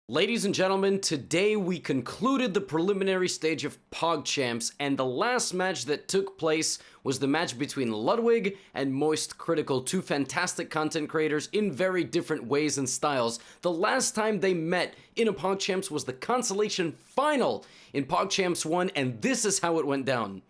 Ladies and gentlemen, today we concluded the preliminary stage of PogChamps, and the last match that took place was the match between Ludwig and Moist Critical, two fantastic content creators in very different ways and styles. The last time they met in a PogChamps was the consolation final in PogChamps 1, and this is how it went down.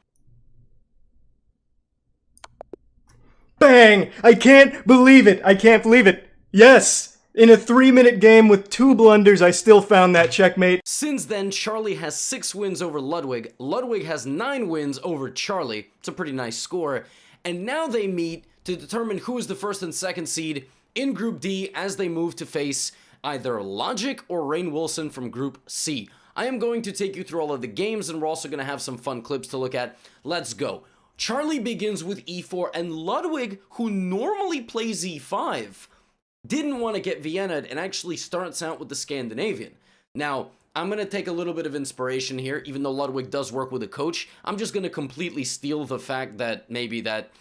Bang! I can't believe it! I can't believe it! Yes! In a 3-minute game with 2 blunders, I still found that checkmate. Since then, Charlie has 6 wins over Ludwig. Ludwig has 9 wins over Charlie. It's a pretty nice score. And now they meet to determine who is the first and second seed in Group D as they move to face either Logic or Rainn Wilson from Group C. I am going to take you through all of the games, and we're also going to have some fun clips to look at. Let's go. Charlie begins with E4, and Ludwig, who normally plays E5, didn't want to get Vienna'd and actually starts out with the Scandinavian. Now, I'm going to take a little bit of inspiration here, even though Ludwig does work with a coach. I'm just going to completely steal the fact that maybe that,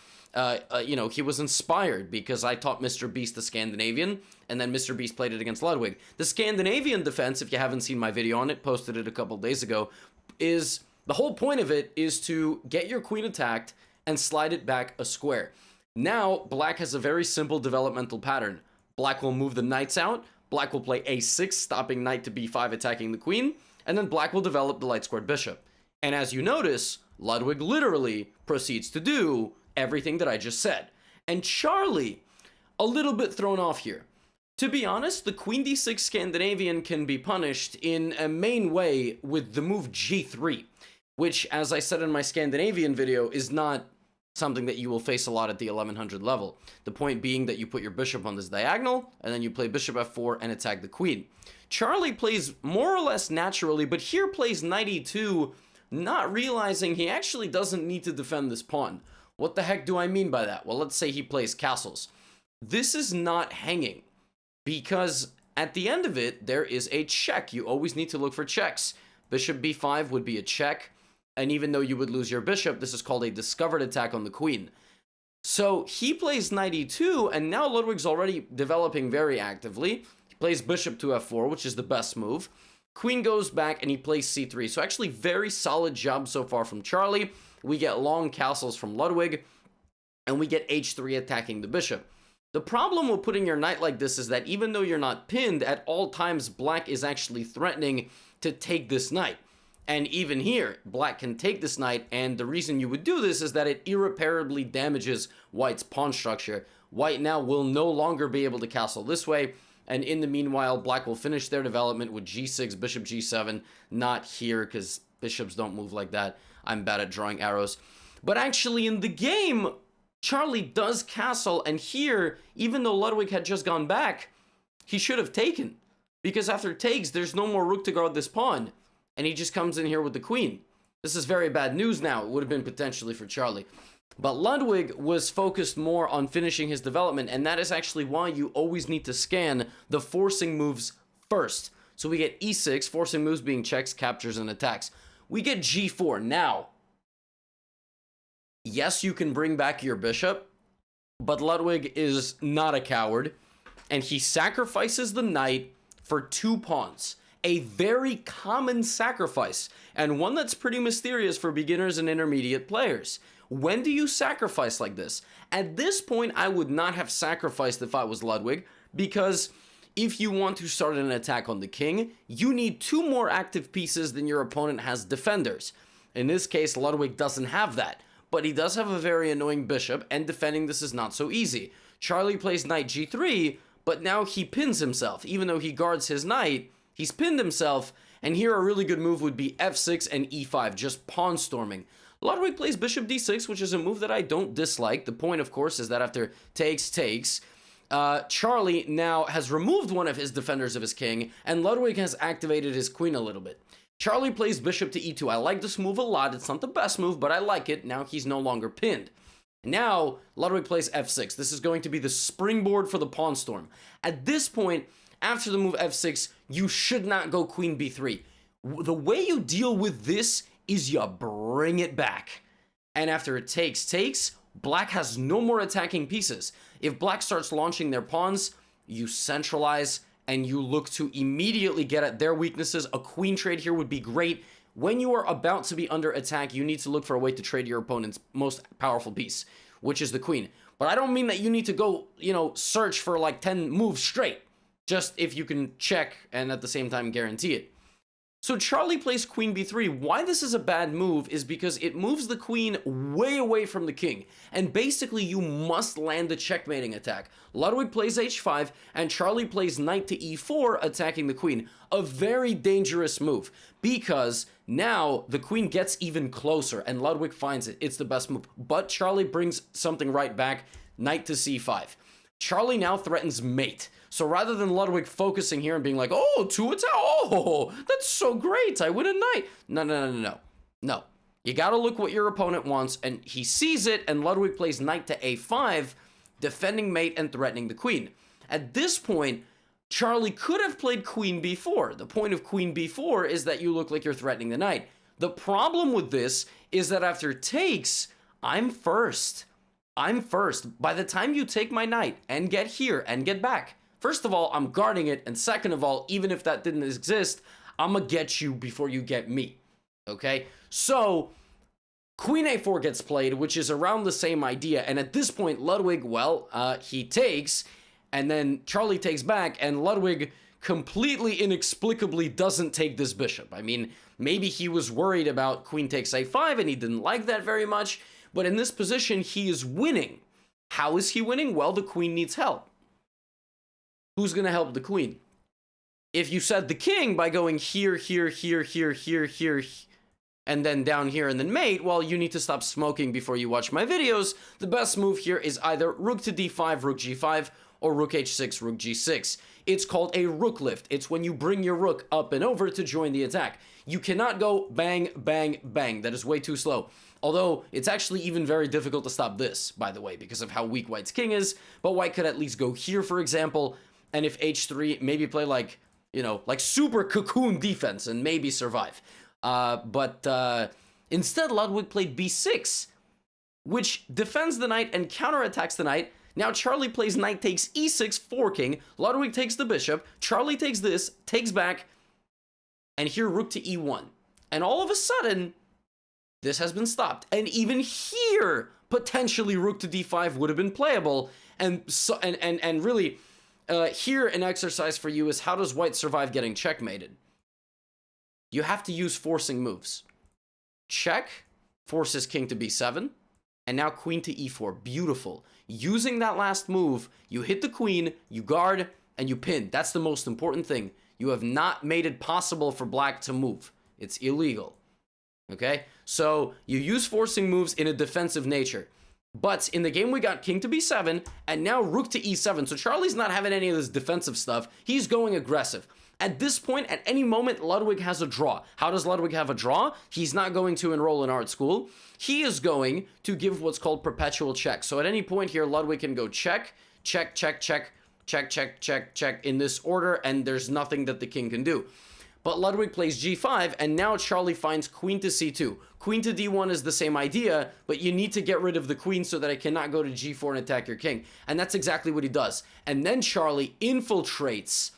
he was inspired because I taught MrBeast the Scandinavian, and then MrBeast played it against Ludwig. The Scandinavian defense, if you haven't seen my video on it, posted it a couple days ago, is the whole point of it is to get your queen attacked and slide it back a square. Now, Black has a very simple developmental pattern. Black will move the knights out, Black will play a6, stopping knight to b5, attacking the queen, and then Black will develop the light squared bishop. And as you notice, Ludwig literally proceeds to do everything that I just said. And Charlie, a little bit thrown off here. To be honest, the queen d6 Scandinavian can be punished in a main way with the move g3, which, as I said in my Scandinavian video, is not something that you will face a lot at the 1100 level. The point being that you put your bishop on this diagonal, and then you play bishop f4 and attack the queen. Charlie plays more or less naturally, but here plays knight e2, not realizing he actually doesn't need to defend this pawn. What the heck do I mean by that? Well, let's say he plays castles. This is not hanging, because at the end of it, there is a check. You always need to look for checks. Bishop b5 would be a check. And even though you would lose your bishop, this is called a discovered attack on the queen. So he plays knight e2, and now Ludwig's already developing very actively. He plays bishop to f4, which is the best move. Queen goes back, and he plays c3. So actually very solid job so far from Charlie. We get long castles from Ludwig, and we get h3 attacking the bishop. The problem with putting your knight like this is that even though you're not pinned, at all times Black is actually threatening to take this knight. And even here, Black can take this knight, and the reason you would do this is that it irreparably damages White's pawn structure. White now will no longer be able to castle this way, and in the meanwhile, Black will finish their development with g6, bishop g7, not here, because bishops don't move like that. I'm bad at drawing arrows. But actually, in the game, Charlie does castle, and here, even though Ludwig had just gone back, he should have taken. Because after takes, there's no more rook to guard this pawn. And he just comes in here with the queen. This is very bad news now. It would have been potentially for Charlie. But Ludwig was focused more on finishing his development, and that is actually why you always need to scan the forcing moves first. So we get e6, forcing moves being checks, captures, and attacks. We get g4. Now, yes, you can bring back your bishop, but Ludwig is not a coward, and he sacrifices the knight for 2 pawns. A very common sacrifice, and one that's pretty mysterious for beginners and intermediate players. When do you sacrifice like this? At this point, I would not have sacrificed if I was Ludwig, because if you want to start an attack on the king, you need 2 more active pieces than your opponent has defenders. In this case, Ludwig doesn't have that, but he does have a very annoying bishop, and defending this is not so easy. Charlie plays knight g3, but now he pins himself. Even though he guards his knight, he's pinned himself, and here a really good move would be f6 and e5, just pawn storming. Ludwig plays bishop d6, which is a move that I don't dislike. The point, of course, is that after takes, Charlie now has removed one of his defenders of his king, and Ludwig has activated his queen a little bit. Charlie plays bishop to e2. I like this move a lot. It's not the best move, but I like it. Now he's no longer pinned. Now, Ludwig plays f6. This is going to be the springboard for the pawn storm. At this point, after the move f6, you should not go queen b3. The way you deal with this is you bring it back. And after it takes, Black has no more attacking pieces. If Black starts launching their pawns, you centralize and you look to immediately get at their weaknesses. A queen trade here would be great. When you are about to be under attack, you need to look for a way to trade your opponent's most powerful piece, which is the queen. But I don't mean that you need to go, search for like 10 moves straight, just if you can check and at the same time guarantee it. So Charlie plays queen b3. Why this is a bad move is because it moves the queen way away from the king. And basically you must land the checkmating attack. Ludwig plays h5 and Charlie plays knight to e4 attacking the queen. A very dangerous move because now the queen gets even closer and Ludwig finds it. It's the best move. But Charlie brings something right back, knight to c5. Charlie now threatens mate. So rather than Ludwig focusing here and being like, oh, 2 attack, oh, that's so great, I win a knight. No. You gotta look what your opponent wants, and he sees it, and Ludwig plays knight to a5, defending mate and threatening the queen. At this point, Charlie could have played queen b4. The point of queen b4 is that you look like you're threatening the knight. The problem with this is that after takes, I'm first. By the time you take my knight and get here and get back, first of all, I'm guarding it, and second of all, even if that didn't exist, I'm gonna get you before you get me, okay? So, queen a4 gets played, which is around the same idea, and at this point, Ludwig, he takes, and then Charlie takes back, and Ludwig completely inexplicably doesn't take this bishop. I mean, maybe he was worried about queen takes a5, and he didn't like that very much, but in this position, he is winning. How is he winning? Well, the queen needs help. Who's going to help the queen? If you said the king by going here, and then down here and then mate, well, you need to stop smoking before you watch my videos. The best move here is either rook to d5, rook g5, or rook h6, rook g6. It's called a rook lift. It's when you bring your rook up and over to join the attack. You cannot go bang, bang, bang. That is way too slow. Although, it's actually even very difficult to stop this, by the way, because of how weak White's king is. But White could at least go here, for example, and if h3, maybe play like super cocoon defense and maybe survive. Instead, Ludwig played b6, which defends the knight and counterattacks the knight. Now Charlie plays knight takes e6, forking. Ludwig takes the bishop. Charlie takes this, takes back, and here rook to e1. And all of a sudden, this has been stopped. And even here, potentially rook to d5 would have been playable. And really, here an exercise for you is how does White survive getting checkmated? You have to use forcing moves. Check, forces king to b7, and now queen to e4. Beautiful. Using that last move, you hit the queen, you guard, and you pin. That's the most important thing. You have not made it possible for black to move. It's illegal. Okay? So, you use forcing moves in a defensive nature. But in the game, we got king to b7, and now rook to e7. So Charlie's not having any of this defensive stuff. He's going aggressive. At this point, at any moment, Ludwig has a draw. How does Ludwig have a draw? He's not going to enroll in art school. He is going to give what's called perpetual check. So at any point here, Ludwig can go check, check, check, check, check, check, check, check in this order, and there's nothing that the king can do. But Ludwig plays g5, and now Charlie finds queen to c2. Queen to d1 is the same idea, but you need to get rid of the queen so that it cannot go to g4 and attack your king. And that's exactly what he does. And then Charlie infiltrates,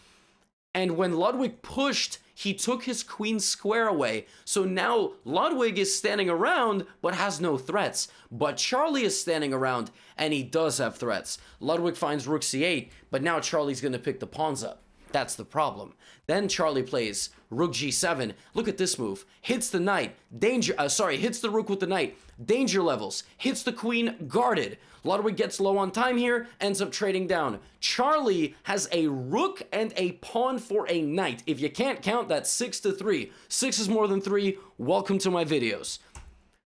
and when Ludwig pushed, he took his queen square away. So now Ludwig is standing around, but has no threats. But Charlie is standing around, and he does have threats. Ludwig finds rook c8, but now Charlie's going to pick the pawns up. That's the problem. Then Charlie plays rook g7. Look at this move. Hits the knight. Hits the rook with the knight. Danger levels. Hits the queen, guarded. Ludwig gets low on time here, ends up trading down. Charlie has a rook and a pawn for a knight. If you can't count, that's 6-3. 6 is more than 3. Welcome to my videos.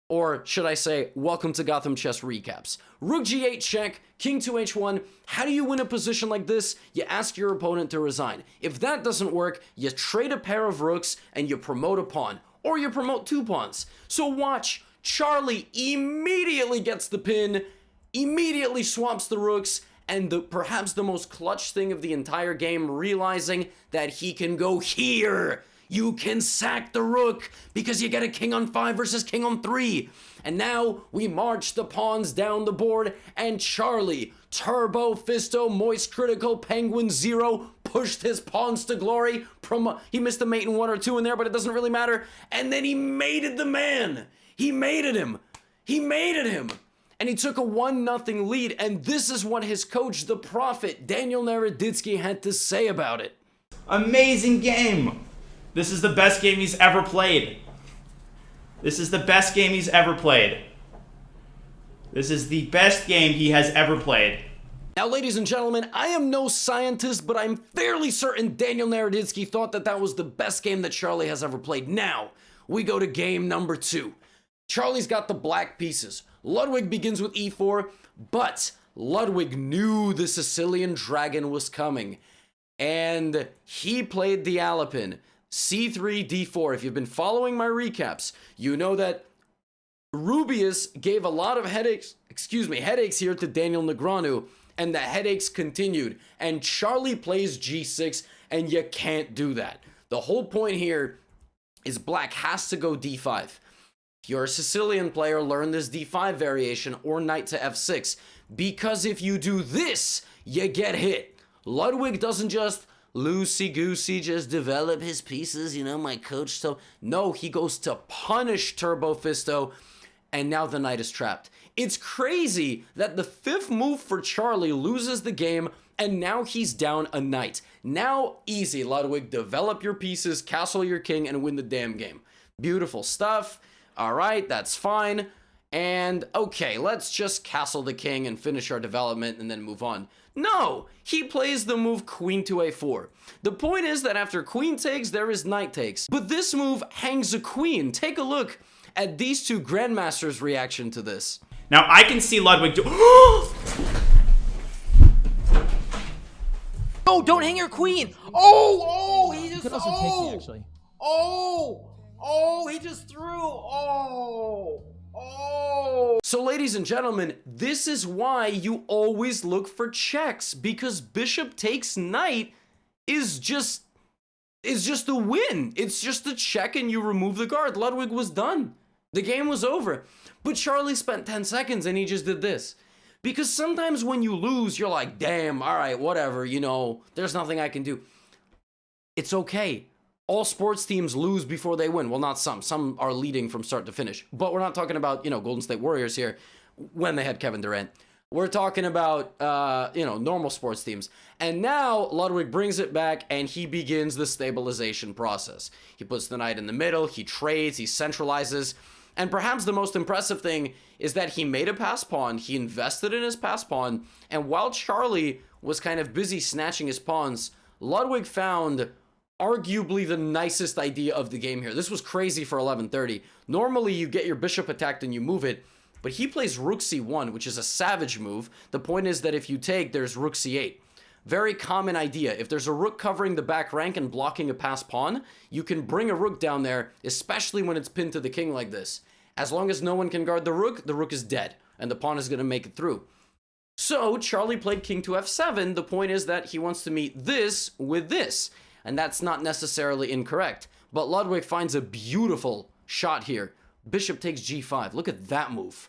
Or should I say, welcome to GothamChess recaps. Rook g8 check, king to h1. How do you win a position like this? You ask your opponent to resign. If that doesn't work, you trade a pair of rooks and you promote a pawn. Or you promote 2 pawns. So watch, Charlie immediately gets the pin, immediately swaps the rooks, and perhaps the most clutch thing of the entire game, realizing that he can go here. You can sack the rook because you get a king on 5 versus king on 3. And now we march the pawns down the board, and Charlie, Turbo, Fisto, Moist Critical, Penguin 0, pushed his pawns to glory. He missed a mate in 1 or 2 in there, but it doesn't really matter. And then he mated the man. He mated him. He mated him. And he took a 1-0 lead. And this is what his coach, the prophet, Daniel Naroditsky, had to say about it. Amazing game. This is the best game he's ever played. This is the best game he's ever played. This is the best game he has ever played. Now, ladies and gentlemen, I am no scientist, but I'm fairly certain Daniel Naroditsky thought that that was the best game that Charlie has ever played. Now, we go to game number 2. Charlie's got the black pieces. Ludwig begins with e4, but Ludwig knew the Sicilian dragon was coming. And he played the Alapin. c3, d4. If you've been following my recaps, you know that Rubius gave a lot of headaches here to Daniel Negreanu, and the headaches continued. And Charlie plays g6, and you can't do that. The whole point here is black has to go d5. If you're a Sicilian player, learn this d5 variation or knight to f6, because if you do this, you get hit. Ludwig doesn't just loosey-goosey just develop his pieces, you know, my coach. So no, he goes to punish Turbo Fisto, and now the knight is trapped. It's crazy that the 5th move for Charlie loses the game, and now he's down a knight. Now, easy, Ludwig, develop your pieces, castle your king, and win the damn game. Beautiful stuff. All right, that's fine. And okay, let's just castle the king and finish our development and then move on. No, he plays the move queen to a4. The point is that after queen takes, there is knight takes. But this move hangs a queen. Take a look at these two grandmasters' reaction to this. Now I can see Ludwig do. Oh, don't hang your queen. Oh, he just. Could also take me, actually. He just threw. So ladies and gentlemen, this is why you always look for checks, because bishop takes knight is just a win. It's just a check and you remove the guard. Ludwig was done. The game was over. But Charlie spent 10 seconds and he just did this. Because sometimes when you lose, you're like, damn, all right, whatever, you know, there's nothing I can do. It's okay. All sports teams lose before they win. Well, not some. Some are leading from start to finish. But we're not talking about, you know, Golden State Warriors here when they had Kevin Durant. We're talking about, you know, normal sports teams. And now Ludwig brings it back and he begins the stabilization process. He puts the knight in the middle. He trades. He centralizes. And perhaps the most impressive thing is that he made a pass pawn. He invested in his pass pawn. And while Charlie was kind of busy snatching his pawns, Ludwig found arguably the nicest idea of the game here. This was crazy for 11:30. Normally, you get your bishop attacked and you move it, but he plays rook c1, which is a savage move. The point is that if you take, there's rook c8. Very common idea. If there's a rook covering the back rank and blocking a pass pawn, you can bring a rook down there, especially when it's pinned to the king like this. As long as no one can guard the rook is dead, and the pawn is going to make it through. So, Charlie played king to f7. The point is that he wants to meet this with this. And that's not necessarily incorrect. But Ludwig finds a beautiful shot here. Bishop takes g5. Look at that move.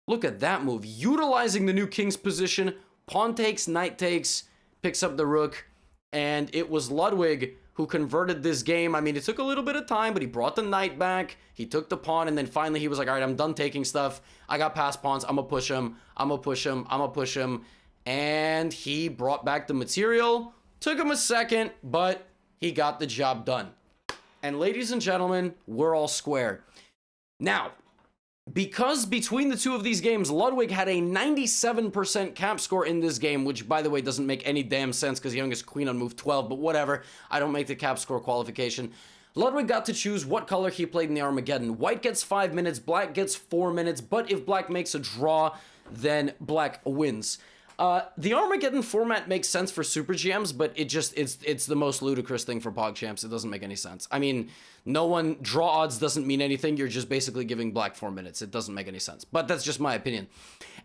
Look at that move. Utilizing the new king's position. Pawn takes, knight takes, picks up the rook. And it was Ludwig who converted this game. I mean, it took a little bit of time, but he brought the knight back. He took the pawn, and then finally he was like, all right, I'm done taking stuff. I got pass pawns. I'm going to push him. I'm going to push him. I'm going to push him. And he brought back the material. Took him a second, but he got the job done. And ladies and gentlemen, we're all square. Now, because between the two of these games, Ludwig had a 97% cap score in this game, which, by the way, doesn't make any damn sense because he only gets queen on move 12, but whatever. I don't make the cap score qualification. Ludwig got to choose what color he played in the Armageddon. White gets 5 minutes, black gets 4 minutes, but if black makes a draw, then black wins. The Armageddon format makes sense for Super GMs, but it's the most ludicrous thing for PogChamps. It doesn't make any sense. I mean, draw odds doesn't mean anything. You're just basically giving black 4 minutes. It doesn't make any sense, but that's just my opinion.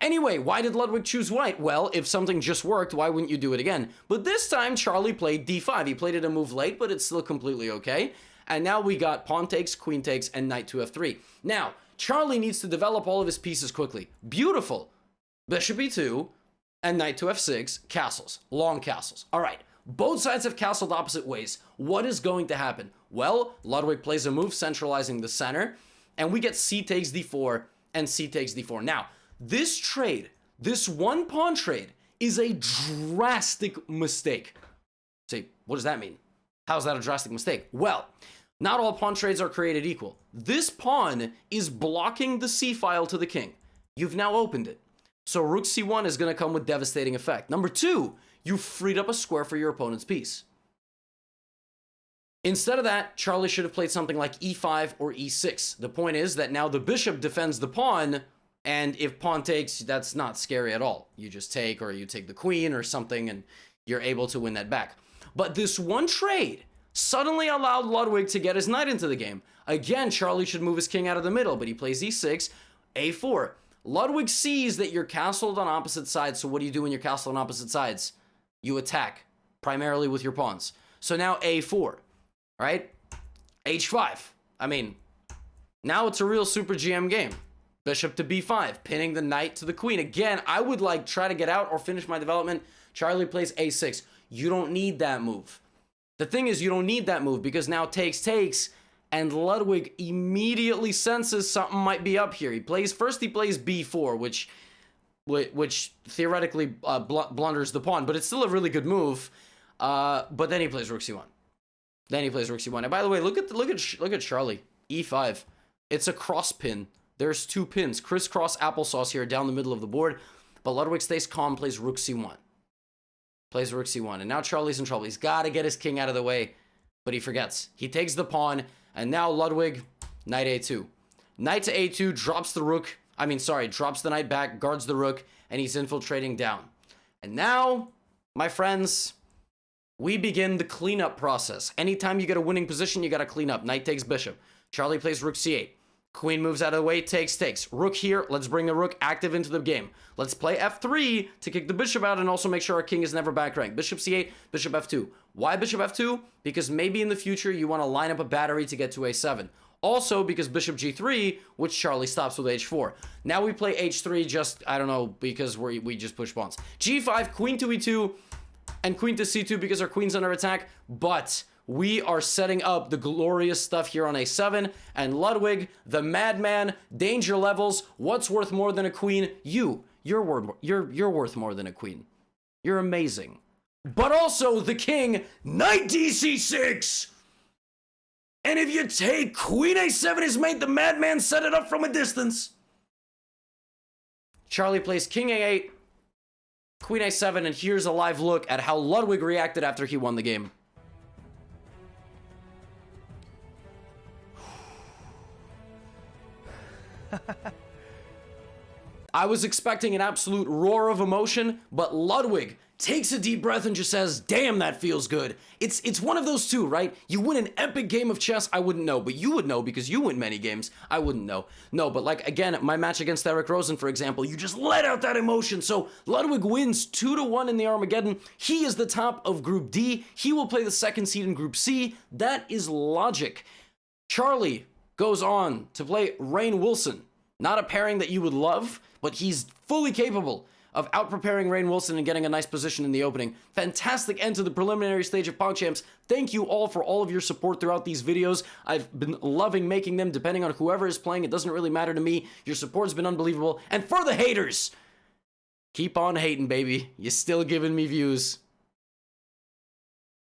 Anyway, why did Ludwig choose white? Well, if something just worked, why wouldn't you do it again? But this time, Charlie played d5. He played it a move late, but it's still completely okay. And now we got pawn takes, queen takes, and knight to f3. Now, Charlie needs to develop all of his pieces quickly. Beautiful. Bishop e2. And knight to f6, castles, long castles. All right, Both sides have castled opposite ways. What is going to happen? Well, Ludwig plays a move centralizing the center, and we get c takes d4 and c takes d4. Now, this trade, this one pawn trade, is a drastic mistake. Say, what does that mean? How's that a drastic mistake? Well, not all pawn trades are created equal. This pawn is blocking the c file to the king. You've now opened it. So rook c1 is going to come with devastating effect. Number two, you freed up a square for your opponent's piece. Instead of that, Charlie should have played something like e5 or e6. The point is that now the bishop defends the pawn, and if pawn takes, that's not scary at all. You just take, or you take the queen or something, and you're able to win that back. But this one trade suddenly allowed Ludwig to get his knight into the game. Again, Charlie should move his king out of the middle, but he plays e6, a4. Ludwig sees that you're castled on opposite sides, so what do you do when you're castled on opposite sides? You attack, primarily with your pawns. So now a4, right? h5. I mean, now it's a real super GM game. Bishop to b5, pinning the knight to the queen. Again, I would like try to get out or finish my development. Charlie plays a6. You don't need that move. The thing is, you don't need that move because now takes, and Ludwig immediately senses something might be up here. He plays b4, which theoretically blunders the pawn, but it's still a really good move. But then he plays rook c1. And by the way, look at Charlie. e5. It's a cross pin. There's two pins, crisscross applesauce here down the middle of the board. But Ludwig stays calm, plays rook c1. And now Charlie's in trouble. He's got to get his king out of the way, but he forgets. He takes the pawn, and now Ludwig, knight a2. Knight to a2, drops the knight back, guards the rook, and he's infiltrating down. And now, my friends, we begin the cleanup process. Anytime you get a winning position, you got to clean up. Knight takes bishop. Charlie plays rook c8. Queen moves out of the way, takes. Rook here, let's bring the rook active into the game. Let's play f3 to kick the bishop out and also make sure our king is never back ranked. Bishop c8, bishop f2. Why bishop f2? Because maybe in the future you want to line up a battery to get to a7. Also because bishop g3, which Charlie stops with h4. Now we play h3 just, I don't know, because we just push pawns. g5, queen to e2, and queen to c2 because our queen's under attack, but we are setting up the glorious stuff here on a7, and Ludwig, the madman, danger levels, what's worth more than a queen? You're worth more than a queen. You're amazing. But also the king, knight dc6! And if you take queen a7 is made, the madman set it up from a distance. Charlie plays king a8, queen a7, and here's a live look at how Ludwig reacted after he won the game. I was expecting an absolute roar of emotion, but Ludwig takes a deep breath and just says, damn, that feels good. It's one of those two, right? You win an epic game of chess, I wouldn't know, but you would know because you win many games. I wouldn't know. No, but like, again, my match against Eric Rosen, for example, you just let out that emotion. So Ludwig wins 2-1 in the Armageddon. He is the top of Group D. He will play the second seed in Group C. That is logic. Charlie goes on to play Rainn Wilson. Not a pairing that you would love, but he's fully capable of out-preparing Rainn Wilson and getting a nice position in the opening. Fantastic end to the preliminary stage of PogChamps. Thank you all for all of your support throughout these videos. I've been loving making them depending on whoever is playing. It doesn't really matter to me. Your support's been unbelievable. And for the haters, keep on hating, baby. You're still giving me views.